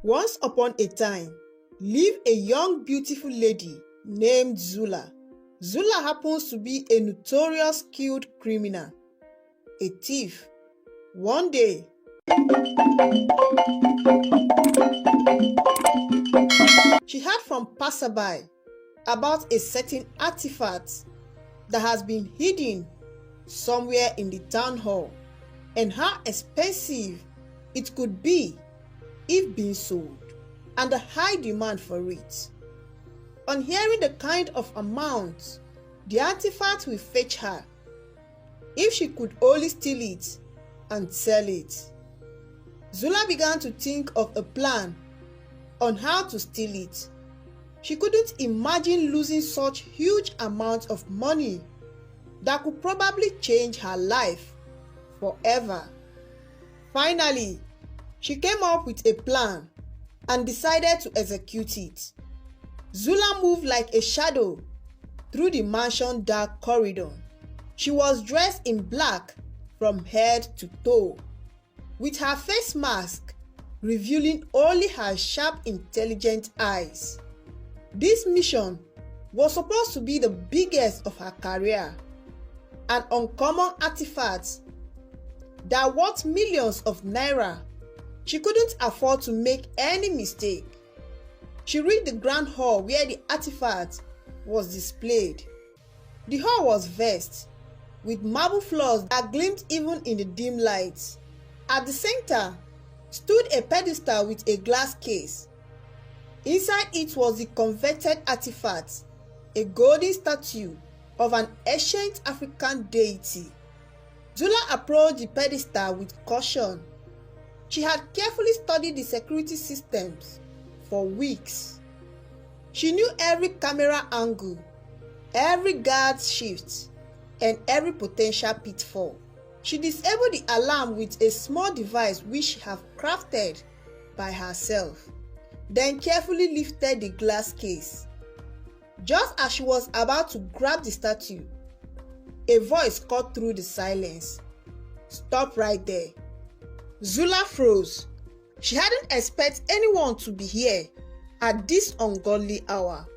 Once upon a time, lived a young beautiful lady named Zula. Zula happens to be a notorious skilled criminal, a thief. One day, she heard from passerby about a certain artifact that has been hidden somewhere in the town hall and how expensive it could be if being sold, and the high demand for it. On hearing the kind of amount the artifact will fetch her, if she could only steal it and sell it, Zula began to think of a plan on how to steal it. She couldn't imagine losing such huge amounts of money that could probably change her life forever. Finally, she came up with a plan and decided to execute it. Zula moved like a shadow through the mansion's dark corridor. She was dressed in black from head to toe, with her face mask revealing only her sharp, intelligent eyes. This mission was supposed to be the biggest of her career, an uncommon artifact that worth millions of naira. She couldn't afford to make any mistake. She reached the grand hall where the artifact was displayed. The hall was vast, with marble floors that gleamed even in the dim lights. At the center stood a pedestal with a glass case. Inside it was the coveted artifact, a golden statue of an ancient African deity. Zula approached the pedestal with caution. She had carefully studied the security systems for weeks. She knew every camera angle, every guard shift, and every potential pitfall. She disabled the alarm with a small device which she had crafted by herself, then carefully lifted the glass case. Just as she was about to grab the statue, a voice cut through the silence. "Stop right there." Zula froze. She hadn't expected anyone to be here at this ungodly hour.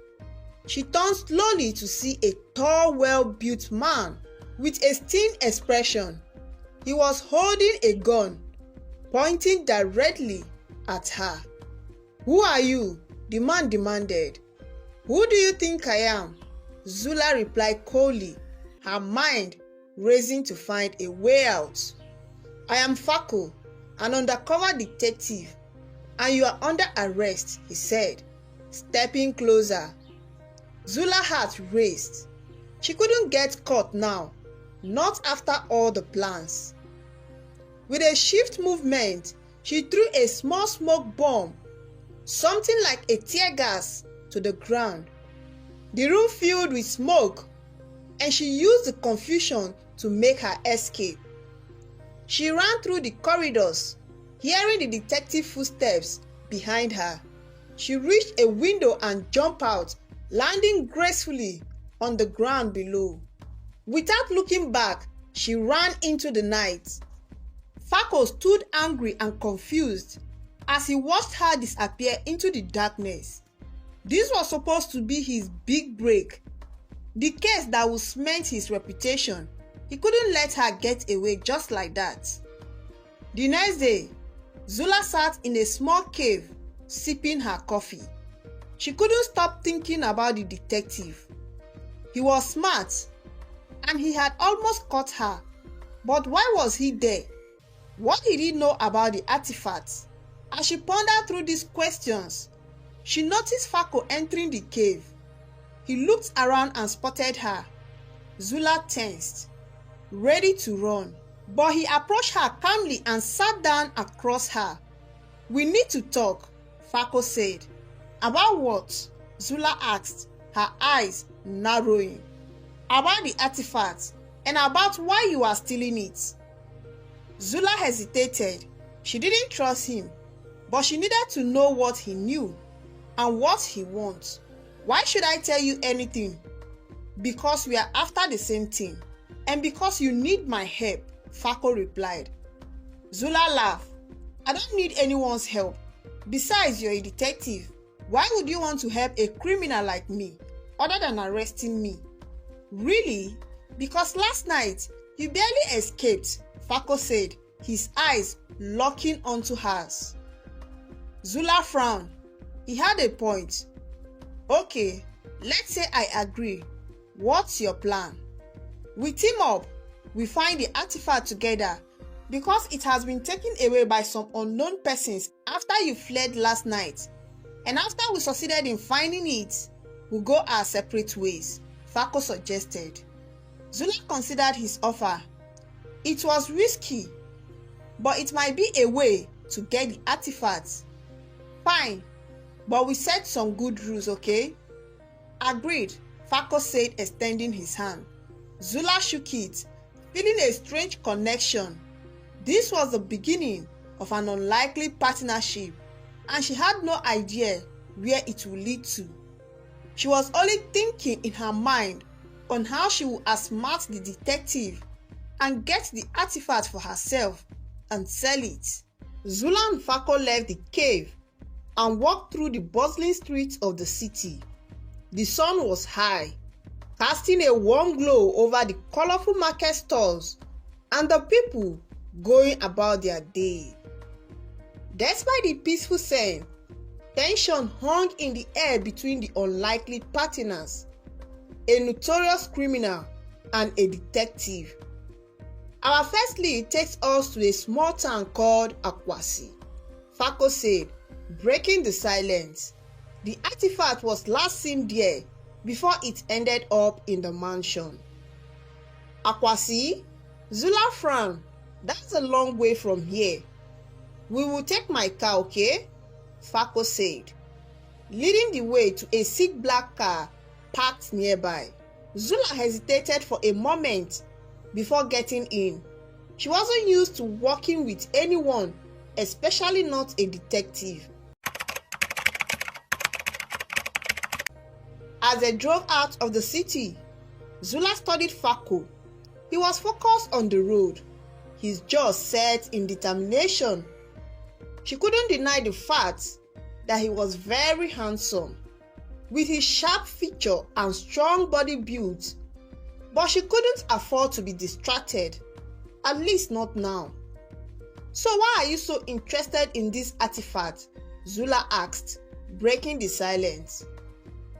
She turned slowly to see a tall, well-built man with a stern expression. He was holding a gun, pointing directly at her. "Who are you?" the man demanded. "Who do you think I am?" Zula replied coldly, her mind racing to find a way out. "I am Fako, an undercover detective, and you are under arrest," he said, stepping closer. Zula's heart raced. She couldn't get caught now, not after all the plans. With a swift movement, she threw a small smoke bomb, something like a tear gas, to the ground. The room filled with smoke, and she used the confusion to make her escape. She ran through the corridors, hearing the detective's footsteps behind her. She reached a window and jumped out, landing gracefully on the ground below. Without looking back, she ran into the night. Fako stood angry and confused as he watched her disappear into the darkness. This was supposed to be his big break, the case that would cement his reputation. He couldn't let her get away just like that. The next day, Zula sat in a small cave, sipping her coffee. She couldn't stop thinking about the detective. He was smart, and he had almost caught her. But why was he there? What did he know about the artifacts? As she pondered through these questions, she noticed Fako entering the cave. He looked around and spotted her. Zula tensed, ready to run, but he approached her calmly and sat down across her. "We need to talk," Fako said. "About what?" Zula asked, her eyes narrowing. "About the artifact and about why you are stealing it." Zula hesitated. She didn't trust him, but she needed to know what he knew and what he wants. "Why should I tell you anything?" "Because we are after the same thing, and because you need my help," Fako replied. Zula laughed. "I don't need anyone's help. Besides, you're a detective. Why would you want to help a criminal like me, other than arresting me? Really? Because last night, you barely escaped, Fako said, his eyes locking onto hers. Zula frowned. He had a point. Okay, let's say I agree. What's your plan? We team up. We find the artifact together because it has been taken away by some unknown persons after you fled last night. And after we succeeded in finding it, we'll go our separate ways, Fako suggested. Zula considered his offer. It was risky, but it might be a way to get the artifacts. Fine, but we set some good rules, okay? Agreed, Fako said, extending his hand. Zula shook it, feeling a strange connection. This was the beginning of an unlikely partnership, and she had no idea where it would lead to. She was only thinking in her mind on how she would outsmart the detective and get the artifact for herself and sell it. Zula and Fako left the cave and walked through the bustling streets of the city. The sun was high, casting a warm glow over the colorful market stalls and the people going about their day. Despite the peaceful scene, tension hung in the air between the unlikely partners, a notorious criminal and a detective. Our first lead takes us to a small town called Akwasi, Fako said, breaking the silence. The artifact was last seen there before it ended up in the mansion. Akwasi? Zula frowned. That's a long way from here. We will take my car, okay? Fako said, leading the way to a thick black car parked nearby. Zula hesitated for a moment before getting in. She wasn't used to working with anyone, especially not a detective. As they drove out of the city, Zula studied Fako. He was focused on the road, his jaw set in determination. She couldn't deny the fact that he was very handsome, with his sharp feature and strong body build, but she couldn't afford to be distracted, at least not now. So why are you so interested in this artifact? Zula asked, breaking the silence.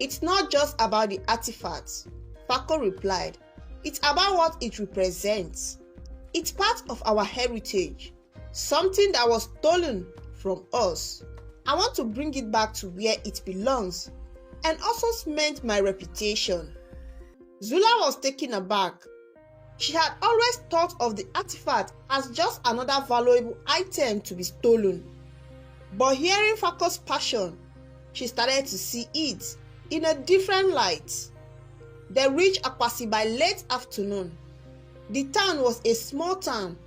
It's not just about the artifact, Fako replied. It's about what it represents. It's part of our heritage, something that was stolen from us. I want to bring it back to where it belongs and also cement my reputation. Zula was taken aback. She had always thought of the artifact as just another valuable item to be stolen. But hearing Fako's passion, she started to see it in a different light. They reached Akwasi by late afternoon. The town was a small town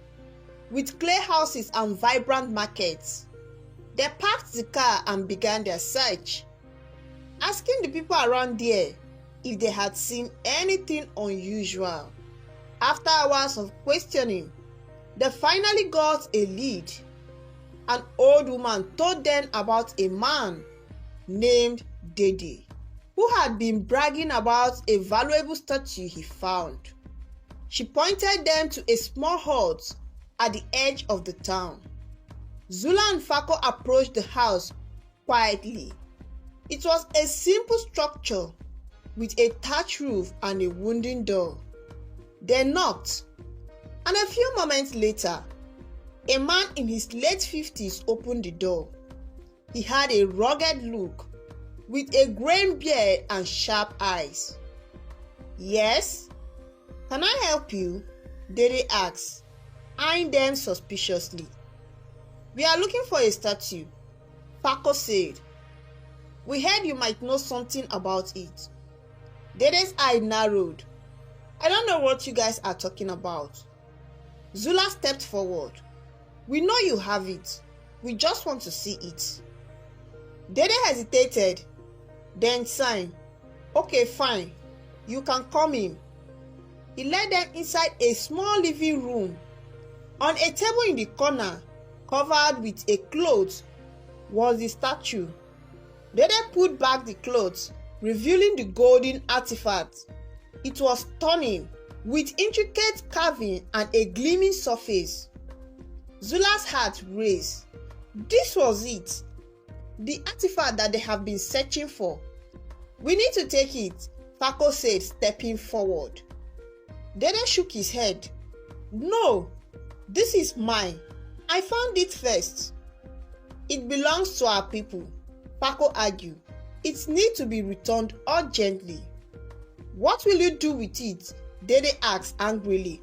with clay houses and vibrant markets. They parked the car and began their search, asking the people around there if they had seen anything unusual. After hours of questioning, they finally got a lead. An old woman told them about a man named Dede, who had been bragging about a valuable statue he found. She pointed them to a small hut at the edge of the town. Zula and Fako approached the house quietly. It was a simple structure with a thatched roof and a wooden door. They knocked, and a few moments later, a man in his late 50s opened the door. He had a rugged look, with a grey beard and sharp eyes. Yes? Can I help you? Dede asked, eyeing them suspiciously. We are looking for a statue, Fako said. We heard you might know something about it. Dede's eye narrowed. I don't know what you guys are talking about. Zula stepped forward. We know you have it. We just want to see it. Dede hesitated, then signed. Okay, fine. You can come in. He led them inside a small living room. On a table in the corner, covered with a cloth, was the statue. Dede put back the clothes, revealing the golden artifact. It was stunning, with intricate carving and a gleaming surface. Zula's heart raced. This was it, the artifact that they have been searching for. We need to take it, Fako said, stepping forward. Dede shook his head. No, this is mine. I found it first. It belongs to our people, Fako argued. It needs to be returned urgently. What will you do with it? Dede asked angrily.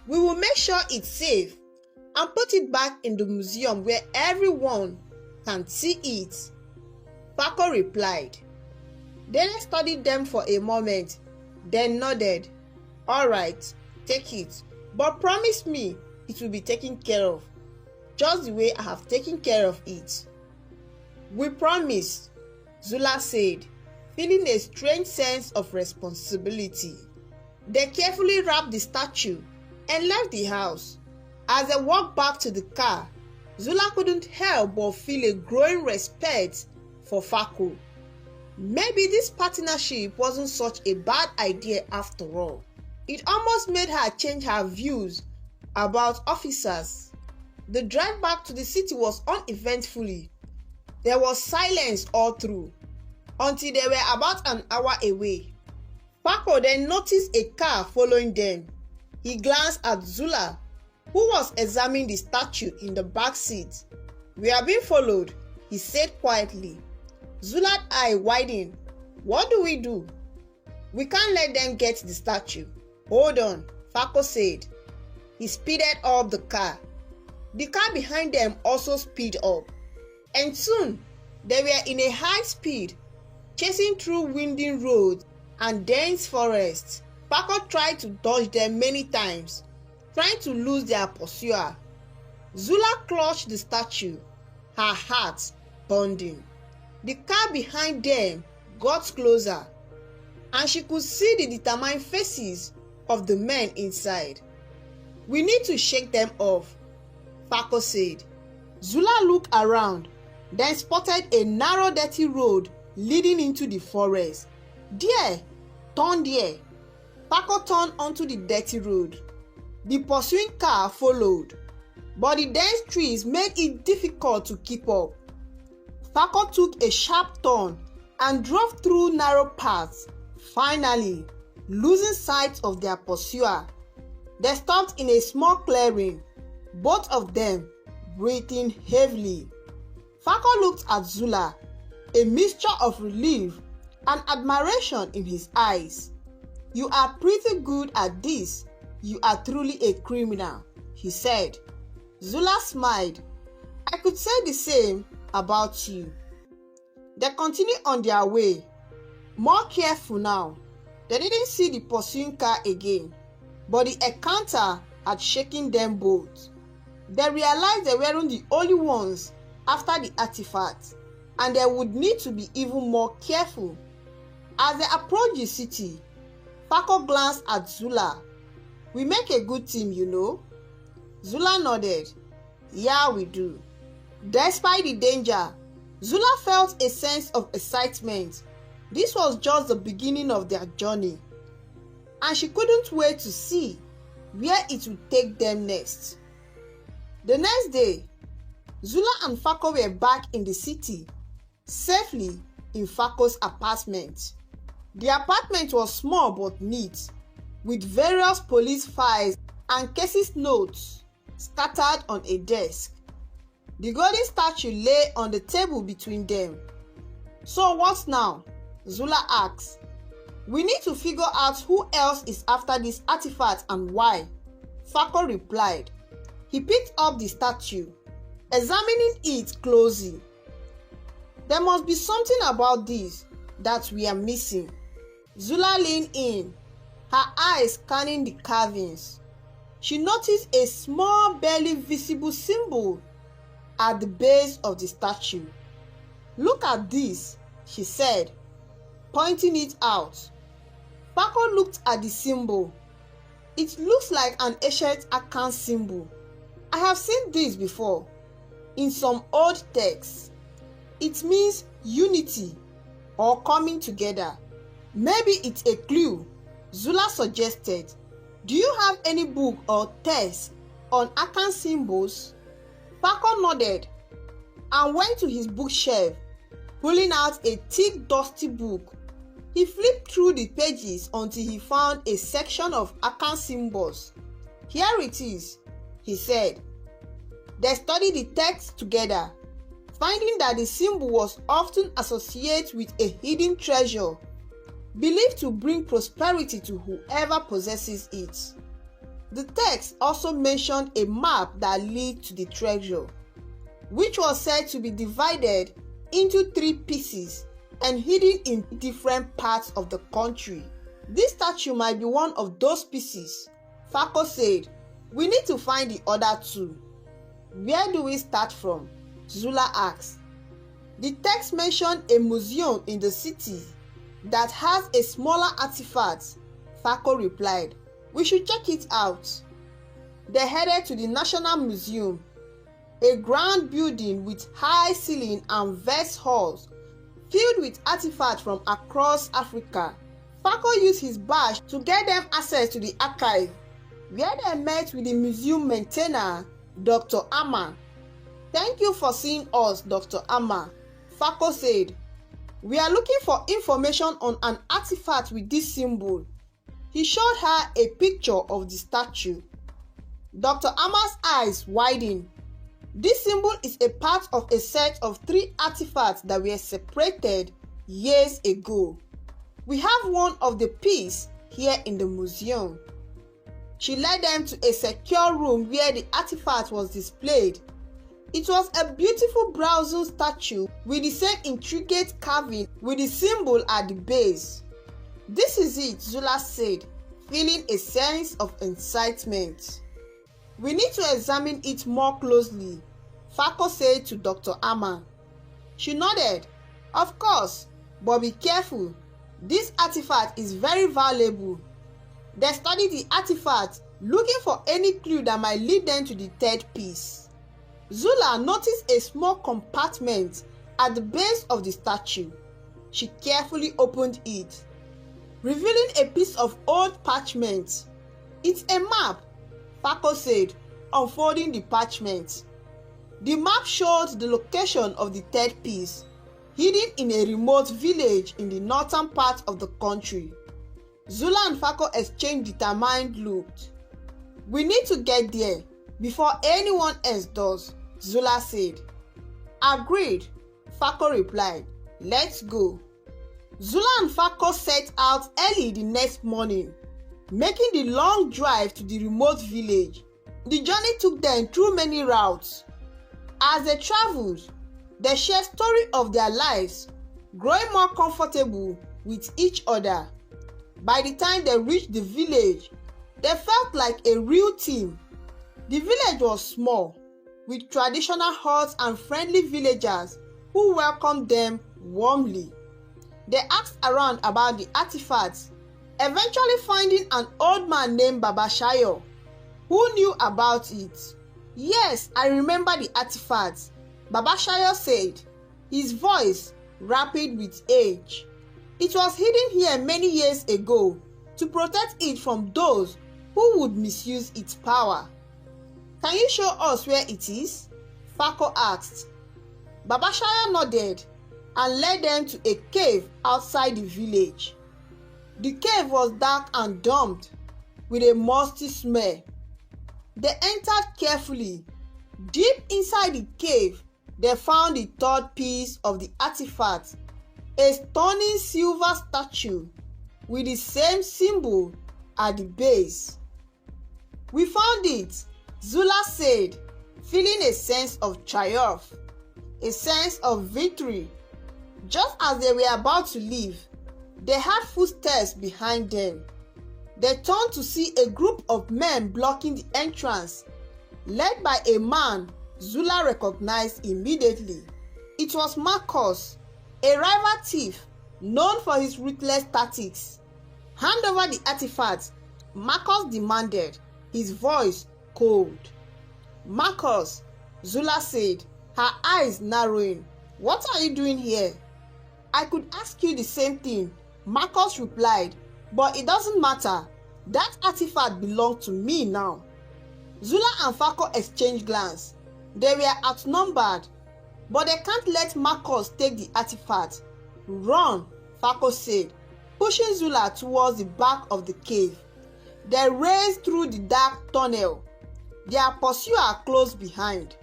We will make sure it's safe and put it back in the museum where everyone can see it, Fako replied. Dede studied them for a moment, then nodded. All right, take it, but promise me it will be taken care of, just the way I have taken care of it. We promise, Zula said, feeling a strange sense of responsibility. They carefully wrapped the statue and left the house. As they walked back to the car, Zula couldn't help but feel a growing respect for Fako. Maybe this partnership wasn't such a bad idea after all. It almost made her change her views about officers. The drive back to the city was uneventful. There was silence all through, until they were about an hour away. Fako then noticed a car following them. He glanced at Zula, who was examining the statue in the back seat. We are being followed, he said quietly. Zula's eye widened. What do we do? We can't let them get the statue. Hold on, Fako said. He speeded up the car. The car behind them also speeded up. And soon, they were in a high speed, chasing through winding roads and dense forests. Fako tried to dodge them many times, trying to lose their pursuer. Zula clutched the statue, her heart pounding. The car behind them got closer, and she could see the determined faces of the men inside. We need to shake them off, Fako said. Zula looked around, then spotted a narrow, dirty road leading into the forest. There, turn there. Fako turned onto the dirty road. The pursuing car followed, but the dense trees made it difficult to keep up. Fako took a sharp turn and drove through narrow paths, finally losing sight of their pursuer. They stopped in a small clearing, both of them breathing heavily. Fako looked at Zula, a mixture of relief and admiration in his eyes. You are pretty good at this. You are truly a criminal, he said. Zula smiled. I could say the same about you. They continued on their way, more careful now. They didn't see the pursuing car again, but the encounter had shaken them both. They realized they weren't the only ones after the artifact, and they would need to be even more careful. As they approached the city, Fako glanced at Zula. We make a good team, you know. Zula nodded. Yeah, we do. Despite the danger, Zula felt a sense of excitement. This was just the beginning of their journey, and she couldn't wait to see where it would take them next. The next day, Zula and Fako were back in the city, safely in Fako's apartment. The apartment was small but neat, with various police files and cases notes scattered on a desk. The golden statue lay on the table between them. So what now? Zula asked. We need to figure out who else is after this artifact and why, Fako replied. He picked up the statue, examining it closely. There must be something about this that we are missing. Zula leaned in, her eyes scanning the carvings. She noticed a small, barely visible symbol at the base of the statue. Look at this, she said, pointing it out. Fako looked at the symbol. It looks like an ancient Akan symbol. I have seen this before. in some old texts. It means unity or coming together. Maybe it's a clue, Zula suggested. Do you have any book or text on Akan symbols? Fako nodded and went to his bookshelf, pulling out a thick, dusty book. He flipped through the pages until he found a section of Akan symbols. Here it is, he said. They studied the text together, finding that the symbol was often associated with a hidden treasure, believed to bring prosperity to whoever possesses it. The text also mentioned a map that led to the treasure, which was said to be divided into 3 pieces and hidden in different parts of the country. This statue might be one of those pieces, Fako said. We need to find the other 2. Where do we start from? Zula asked. The text mentioned a museum in the city that has a smaller artifact, Fako replied. We should check it out. They headed to the National Museum, a grand building with high ceiling and vast halls filled with artifacts from across Africa. Fako used his badge to get them access to the archive, where they met with the museum maintainer, Dr. Amma. Thank you for seeing us, Dr. Amma, Fako said. We are looking for information on an artifact with this symbol. He showed her a picture of the statue. Dr. Amma's eyes widened. This symbol is a part of a set of 3 artifacts that were separated years ago. We have one of the pieces here in the museum. She led them to a secure room where the artifact was displayed. It was a beautiful bronze statue with the same intricate carving with the symbol at the base. This is it, Zula said, feeling a sense of excitement. We need to examine it more closely, Fako said to Dr. Amma. She nodded. Of course, but be careful. This artifact is very valuable. They studied the artifact, looking for any clue that might lead them to the 3rd piece. Zula noticed a small compartment at the base of the statue. She carefully opened it, revealing a piece of old parchment. It's a map, Fako said, unfolding the parchment. The map showed the location of the 3rd piece, hidden in a remote village in the northern part of the country. Zula and Fako exchanged determined looks. We need to get there before anyone else does, Zula said. Agreed, Fako replied. Let's go. Zula and Fako set out early the next morning, making the long drive to the remote village. The journey took them through many routes. As they traveled, they shared stories of their lives, growing more comfortable with each other. By the time they reached the village, they felt like a real team. The village was small, with traditional huts and friendly villagers who welcomed them warmly. They asked around about the artifacts, eventually finding an old man named Baba Shayo, who knew about it. Yes, I remember the artifacts, Baba Shayo said, his voice rapid with age. It was hidden here many years ago to protect it from those who would misuse its power. Can you show us where it is? Fako asked. Baba Shayo nodded and led them to a cave outside the village. The cave was dark and damp, with a musty smell. They entered carefully. Deep inside the cave, they found the 3rd piece of the artifact, a stunning silver statue with the same symbol at the base. We found it, Zula said, feeling a sense of triumph, a sense of victory. Just as they were about to leave, they heard footsteps behind them. They turned to see a group of men blocking the entrance, led by a man Zula recognized immediately. It was Marcus, a rival thief known for his ruthless tactics. Hand over the artifact, Marcus demanded, his voice cold. Marcus, Zula said, her eyes narrowing. "What are you doing here?" "I could ask you the same thing," Marcus replied, "but it doesn't matter. That artifact belongs to me now." Zula and Fako exchanged glances. They were outnumbered, but they can't let Marcus take the artifact. "Run," Fako said, pushing Zula towards the back of the cave. They raced through the dark tunnel, their pursuer close behind.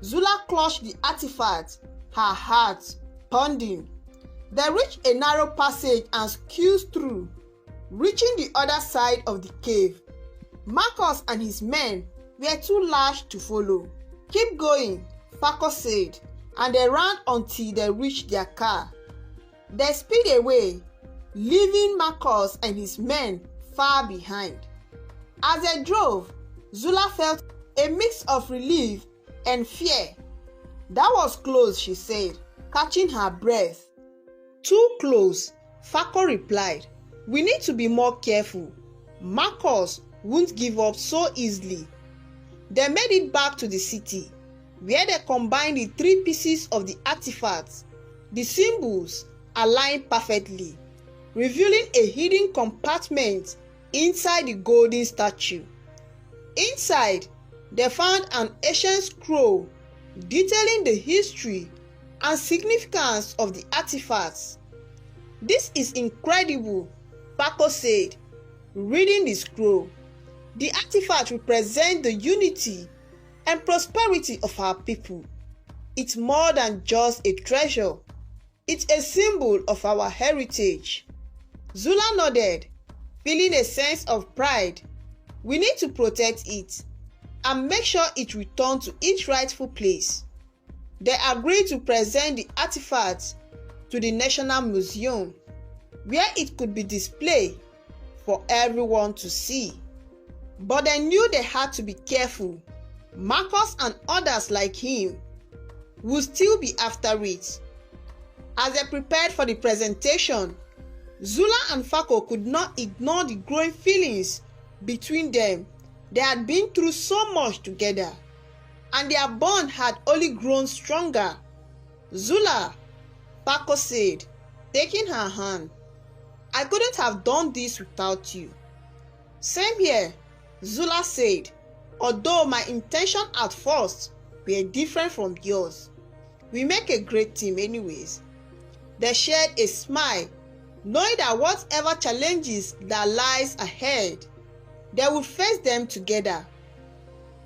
Zula clutched the artifact, her heart pounding. They reached a narrow passage and squeezed through, reaching the other side of the cave. Marcus and his men were too large to follow. "Keep going," Fako said, and they ran until they reached their car. They sped away, leaving Marcus and his men far behind. As they drove, Zula felt a mix of relief and fear. "That was close," she said, catching her breath. "Too close," Fako replied. "We need to be more careful. Marcus won't give up so easily." They made it back to the city, where they combined the three pieces of the artifacts. The symbols aligned perfectly, revealing a hidden compartment inside the golden statue. Inside, they found an ancient scroll detailing the history and significance of the artifacts. "This is incredible," Fako said, reading the scroll. "The artifact represents the unity and prosperity of our people. It's more than just a treasure. It's a symbol of our heritage." Zula nodded, feeling a sense of pride. "We need to protect it and make sure it returns to its rightful place." They agreed to present the artifact to the National Museum, where it could be displayed for everyone to see. But they knew they had to be careful. Marcus and others like him would still be after it. As they prepared for the presentation, Zula and Fako could not ignore the growing feelings between them. They had been through so much together, and their bond had only grown stronger. "Zula," Fako said, taking her hand, "I couldn't have done this without you." "Same here," Zula said, "although my intention at first were different from yours. We make a great team anyways." They shared a smile, knowing that whatever challenges that lies ahead, they would face them together.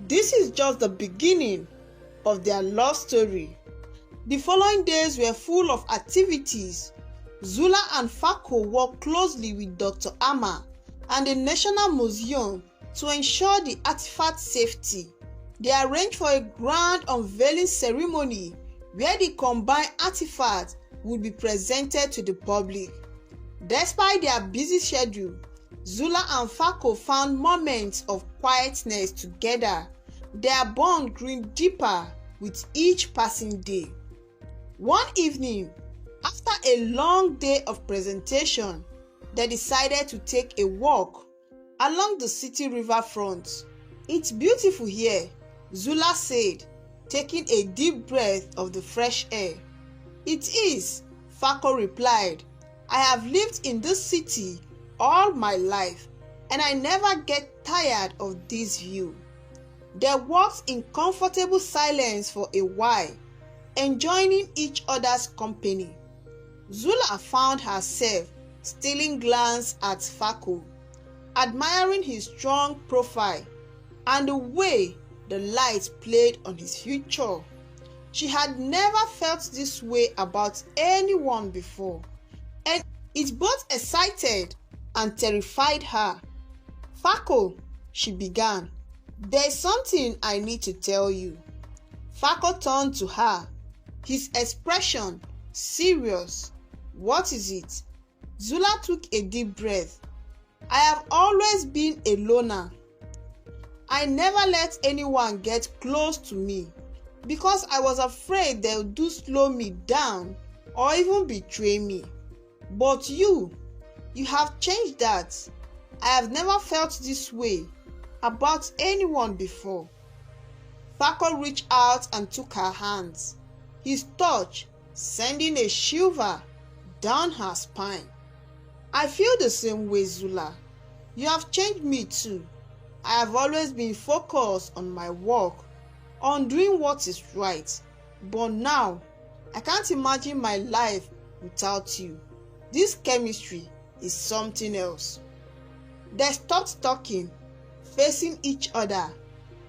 This is just the beginning of their love story. The following days were full of activities. Zula and Fako worked closely with Dr. Amma and the National Museum to ensure the artifact safety. They arranged for a grand unveiling ceremony where the combined artifact would be presented to the public. Despite their busy schedule, Zula and Fako found moments of quietness together. Their bond grew deeper with each passing day. One evening, after a long day of presentation, they decided to take a walk along the city riverfront. "It's beautiful here," Zula said, taking a deep breath of the fresh air. "It is," Fako replied. "I have lived in this city all my life, and I never get tired of this view." They walked in comfortable silence for a while, enjoying each other's company. Zula found herself stealing glances at Fako, admiring his strong profile and the way the light played on his future. She had never felt this way about anyone before, and it both excited and terrified her. "Fako," she began, "there's something I need to tell you." Fako turned to her, his expression serious. "What is it?" Zula took a deep breath. "I have always been a loner. I never let anyone get close to me because I was afraid they would slow me down or even betray me. But you have changed that. I have never felt this way about anyone before." Fako reached out and took her hands, his touch sending a shiver down her spine. I feel the same way, Zula. You have changed me too. I have always been focused on my work, on doing what is right. But now, I can't imagine my life without you. This chemistry is something else. They stopped talking, facing each other.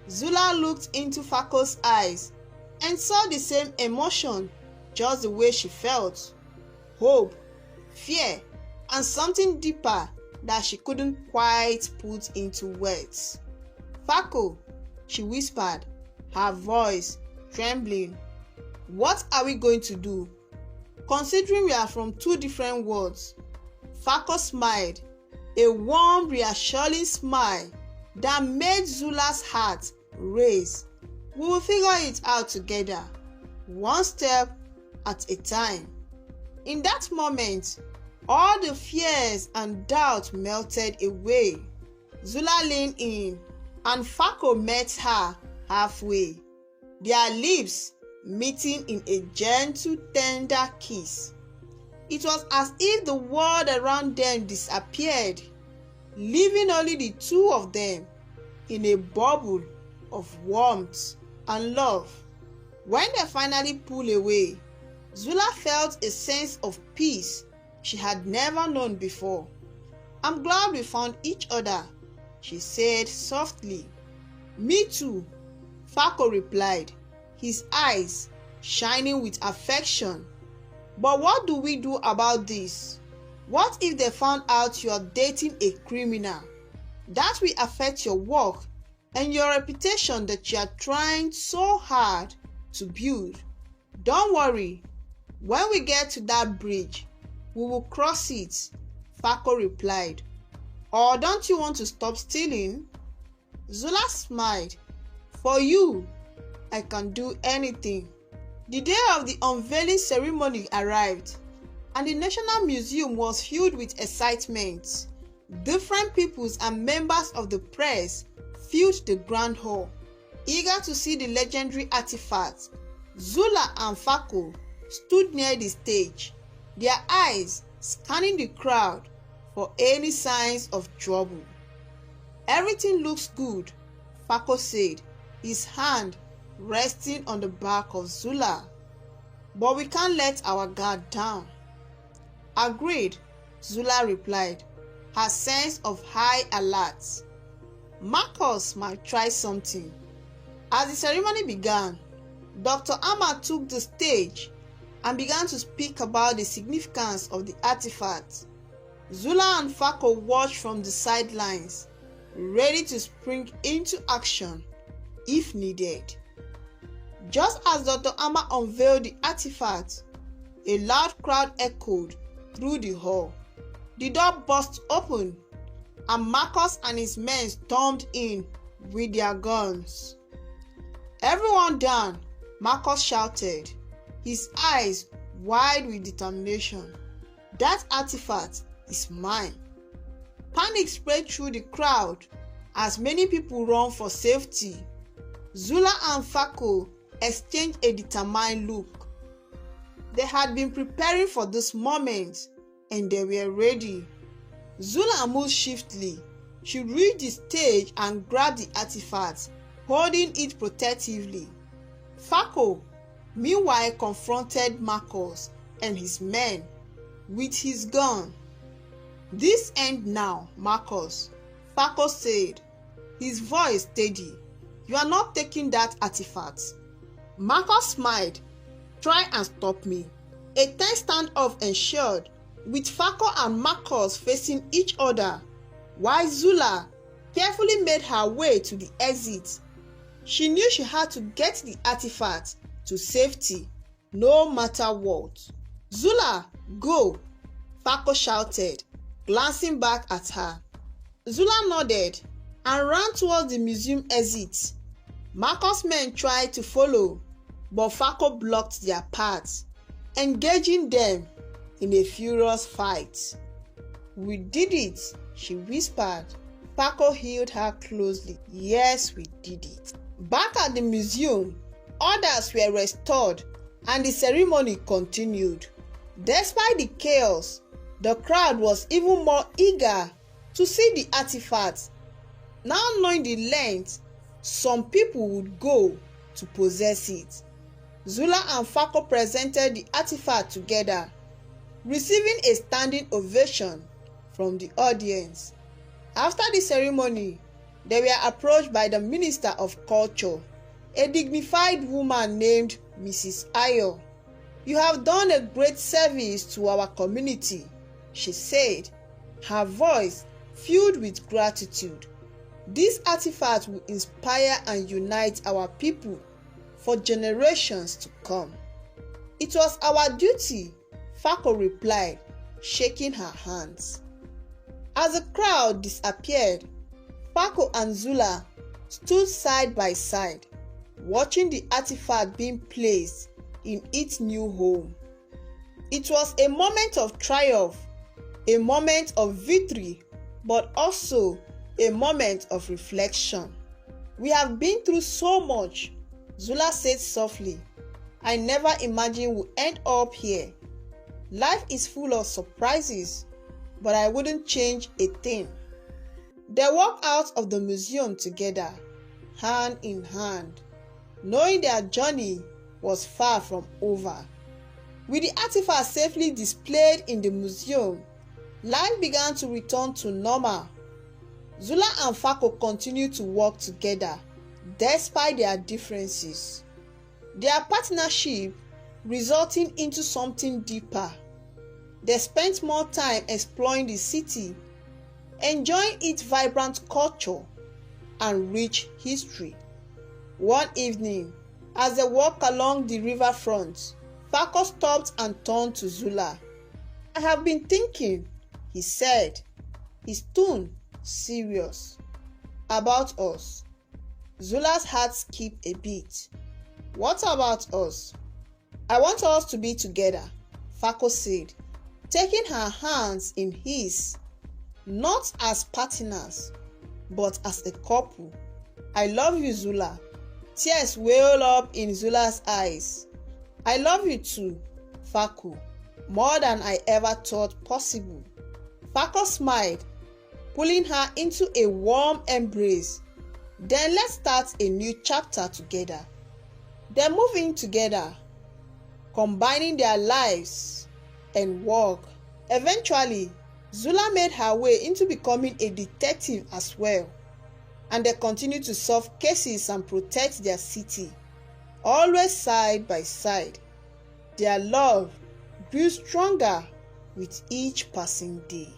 Zula looked into Fako's eyes and saw the same emotion, just the way she felt. Hope, fear, and something deeper that she couldn't quite put into words. Fako, she whispered, her voice trembling. What are we going to do? Considering we are from two different worlds. Fako smiled, a warm, reassuring smile that made Zula's heart race. We will figure it out together, one step at a time. In that moment, all the fears and doubt melted away. Zula leaned in, and Fako met her halfway, their lips meeting in a gentle, tender kiss. It was as if the world around them disappeared, leaving only the two of them in a bubble of warmth and love. When they finally pulled away, Zula felt a sense of peace she had never known before. I'm glad we found each other, she said softly. Me too, Fako replied, his eyes shining with affection. But what do we do about this? What if they found out you are dating a criminal? That will affect your work and your reputation that you are trying so hard to build. Don't worry, when we get to that bridge, we will cross it, Fako replied. Or don't you want to stop stealing? Zula smiled. For you, I can do anything. The day of the unveiling ceremony arrived, and the National Museum was filled with excitement. Different peoples and members of the press filled the grand hall, eager to see the legendary artifacts. Zula and Fako stood near the stage, their eyes scanning the crowd for any signs of trouble. Everything looks good, Fako said, his hand resting on the back of Zula. But we can't let our guard down. Agreed, Zula replied, her sense of high alert. Marcus might try something. As the ceremony began, Dr. Amma took the stage and began to speak about the significance of the artifact. Zula and Fako watched from the sidelines, ready to spring into action if needed. Just as Dr. Amma unveiled the artifact, a loud crowd echoed through the hall. The door burst open, and Marcus and his men stormed in with their guns. Everyone down, Marcus shouted, his eyes wide with determination. That artifact is mine. Panic spread through the crowd as many people ran for safety. Zula and Fako exchanged a determined look. They had been preparing for this moment and they were ready. Zula moved swiftly. She reached the stage and grabbed the artifact, holding it protectively. Fako, meanwhile, confronted Marcus and his men with his gun. This end now, Marcus, Fako said, his voice steady. You are not taking that artifact. Marcus smiled. Try and stop me. A tense standoff ensued, with Fako and Marcus facing each other, while Zula carefully made her way to the exit. She knew she had to get the artifact to safety, no matter what. Zula, go! Fako shouted, glancing back at her. Zula nodded and ran towards the museum exit. Marcus' men tried to follow, but Fako blocked their path, engaging them in a furious fight. We did it, she whispered. Fako held her closely. Yes, we did it. Back at the museum, orders were restored and the ceremony continued. Despite the chaos, the crowd was even more eager to see the artifacts. Now knowing the length some people would go to possess it, Zula and Fako presented the artifact together, receiving a standing ovation from the audience. After the ceremony, they were approached by the Minister of Culture, a dignified woman named Mrs. Elle. "You have done a great service to our community," she said, her voice filled with gratitude. "This artifact will inspire and unite our people for generations to come." "It was our duty," Fako replied, shaking her hands. As the crowd disappeared, Fako and Zula stood side by side, watching the artifact being placed in its new home. It was a moment of triumph, a moment of victory, but also a moment of reflection. "We have been through so much," Zula said softly. "I never imagined we'd end up here. Life is full of surprises, but I wouldn't change a thing." They walked out of the museum together, hand in hand, knowing their journey was far from over. With the artifact safely displayed in the museum, life began to return to normal. Zula and Fako continued to work together despite their differences. Their partnership resulting into something deeper. They spent more time exploring the city, enjoying its vibrant culture and rich history. One evening, as they walked along the riverfront, Fako stopped and turned to Zula. "I have been thinking," he said, his tone serious, "about us." Zula's heart skipped a beat. "What about us?" "I want us to be together," Fako said, taking her hands in his, "not as partners, but as a couple. I love you, Zula." Tears welled up in Zula's eyes. "I love you too, Fako, more than I ever thought possible." Fako smiled, pulling her into a warm embrace. "Then let's start a new chapter together." They moved in together, combining their lives and work. Eventually, Zula made her way into becoming a detective as well, and they continued to solve cases and protect their city, always side by side. Their love grew stronger with each passing day.